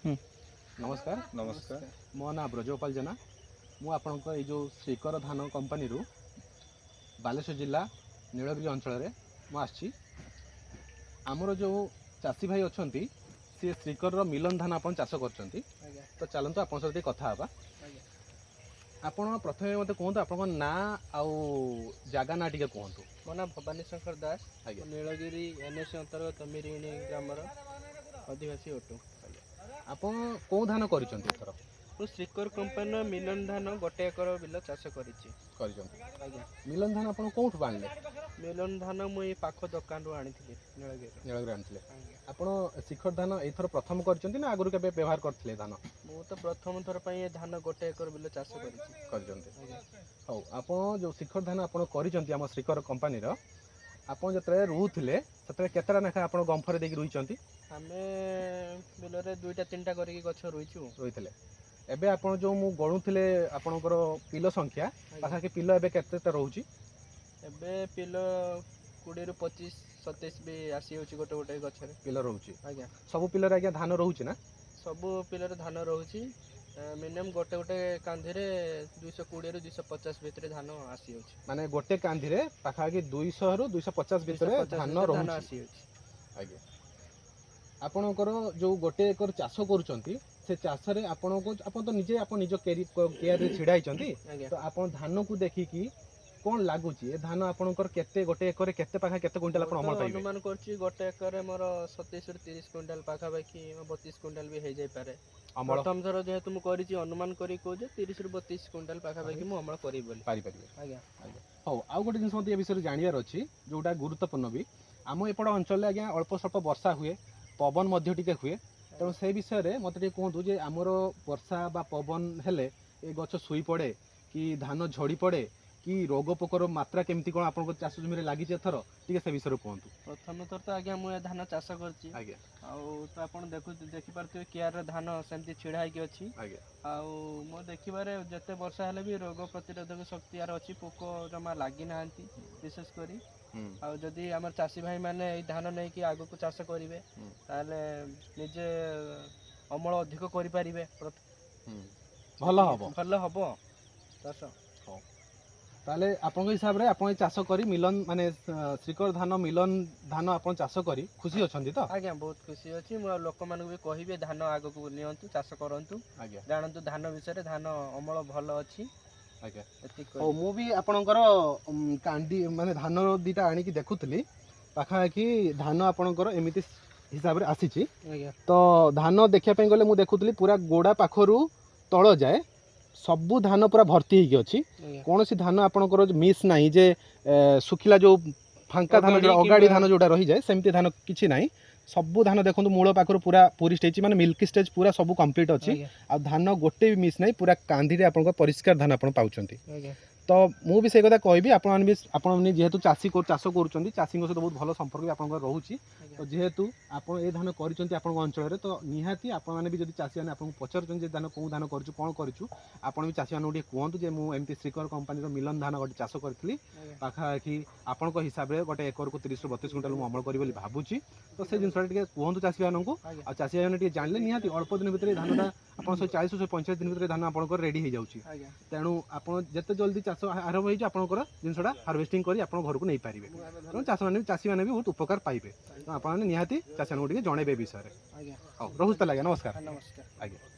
नमस्कार नमस्कार। मो ना ब्रजगोपाल जेना मु आपणक ये जो श्रीकर धान कंपनी बालेश्वर जिला नीलगिरी अंचल मु आसी आमर जो चाषी भाई अच्छा सी श्रीकर मिलन धान आप चाष कर तो चलतु आप सहित कथा हाँ आपण प्रथम मत कहतु आप ना आउ जगह ना टे कहतु मो ना भवानी शंकर दास नीलगिरी एनएस अंतर्गत मिरिणी ग्रामर आदिवासी अटू आप कौ धान कर श्रीकर कंपानी मिलन धान गोटे एकर बिल चाष कर मिलन धान आप कौटू आने मिलन धान मुई पाख दुकान रू आनी नीलगिरी आनी आप शिखर धान एथर प्रथम कर आगुरी के व्यवहार करते धान मु तो प्रथम थर पर धान गोटे एकर बिल चाष हाँ आप जो शिखर धान आप कर श्रीकर कंपानी आप जो रुले से केतटा लेखा आप गंफर देकी रुई आम बिल दुईटा तीनटा करके गछ रुई एबे आपण जो मु गणुले आपणकर पिलो संख्या पाखापाखि पिलो एबे केते रोची एबे पिलो 20 ରୁ 25 27 भी आसी होची गोटे गोटे गछरे पिलो रोची आज्ञा सब पिलर आज्ञा धान रोची ना सब पिलर धान रोची मिनिमम गोटे गोटे कांधी रे 220 ରୁ 250 भितर धान आसी होची माने गोटे कांधी रे पाखापाखि 200 ରୁ 250 भितर धान रोची आसी होची आज्ञा आपणकर जो गोटे एकर चाष करूचंती से चाष रे आपण को आपण तो निजे आपण निज केयर रे छिड़ाई चंती तो आपण धान को देखिकी कोन लागुची ए धान आपणकर केते गोटे एकर केते पाखा केते क्विंटल आपण अमल पाइबे अनुमान करची गोटे एकर मोर 27 ରୁ 30 क्विंटल पाखा बाकी 32 क्विंटल भी हे जाय पारे प्रथम थर जेहेतु मु करिची अनुमान करी को जे 30 ରୁ 32 क्विंटल पाखा बाकी मु अमल करी बोली पारि परिबे आज्ञा हो आउ गोटे जिंस मते ए विषय जानियार अछि जोटा गुरुत्वपूर्ण भी आम एपट अंचल आज्ञा अल्प स्वल्प वर्षा हुए पवन मध्य टिके हुए तेणु से विषय में मत कहतु जे आमर वर्षा बा पवन हेले ए गछ सुई पड़े कि धान झड़ी पड़े कि रोग पोकर मात्रा केमती कौन आप चाष जमी लगी एथर टी से विषय कहतु प्रथम थर तो आज्ञा मुझे धान चाष कर तो आप देखी पारे केयार धान सेमती छिड़ा होगी अच्छी मो देखिबारे जिते वर्षा हेले भी रोग प्रतिरोधक शक्ति यार अच्छी पोक जमा लगी ना विशेष करी जदि आम चाषी भाई मैंने धान नहीं कि आग को चाष करेंगे ताले निजे अमल अधिक करें भल हम चाष ताले आपन हिसाब रे आपन चाष करी मिलन माने श्रीकर धान मिलन धान आपन चाष करी खुशी अछंती तो आज्ञा बहुत खुशी अछि मो लोक मानक भी कहिबे धान आगो को नियंतु चाष करंतु आज्ञा जानंतु धान विषय धान अमल भल अछि आज्ञा ओ मु भी आपनकर कांडी माने धान दीटा आनी की देखुतली पाखा कि धान आपनकर एमिति हिसाब रे आसीची तो धान देखिया पे गले मु देखुतली पूरा गोडा पाखरु तळ जाए सबू धान पूरा भर्ती होगी अच्छी कौन सी धान आपंकर मिस ना जे सुखिला जो फांका धान जो अगाड़ी धान जोटा रही जाए सेमती धान किसी ना सबू धान देखो मूल पाखर पूरा पूरी स्टेज माने मिल्की स्टेज पूरा सब कंप्लीट अच्छी आ धान गोटे भी मिस ना पूरा कांधी आप परिष्कार धान आप पाँच तो मु भी से कथा कहबी आपने जेहेतु चाषी चाष कर चाषी सहित बहुत भल संपर्क भी आप रोचे तो जेहेतु आप धान कर अंचल तो निहाती आपने भी जब चाषी मैंने आपको पचार धान कौ धान कर कौन करूँ आप भी चाषी मैंने कहतु जे मुझे श्रीकर कंपानी मिलन धान गोटे चाष करी पाखापाखि आपण हिसाब से गोटे एकर को 30 ରୁ 32 क्विंटल अमल करी भावुची तो से जिन कहतु चाषी मानू आ चाषी मैंने जानले निहाती अल्प दिन भितर धानटा आप 40 ରୁ 45 दिन भितर धान आप रेडी हो जाऊँगी तेणु आप जिते जल्दी चाष आरंभ हो आपंकर जिनसा हार्वेस्टिंग कर घर को नहीं पारे तेणु चाषी मैंने भी बहुत उपकार पाइबे तो आपने निहाती चाषी मानक जनइबे विषय हाँ रोज तो लगे नमस्कार नमस्कार आज्ञा।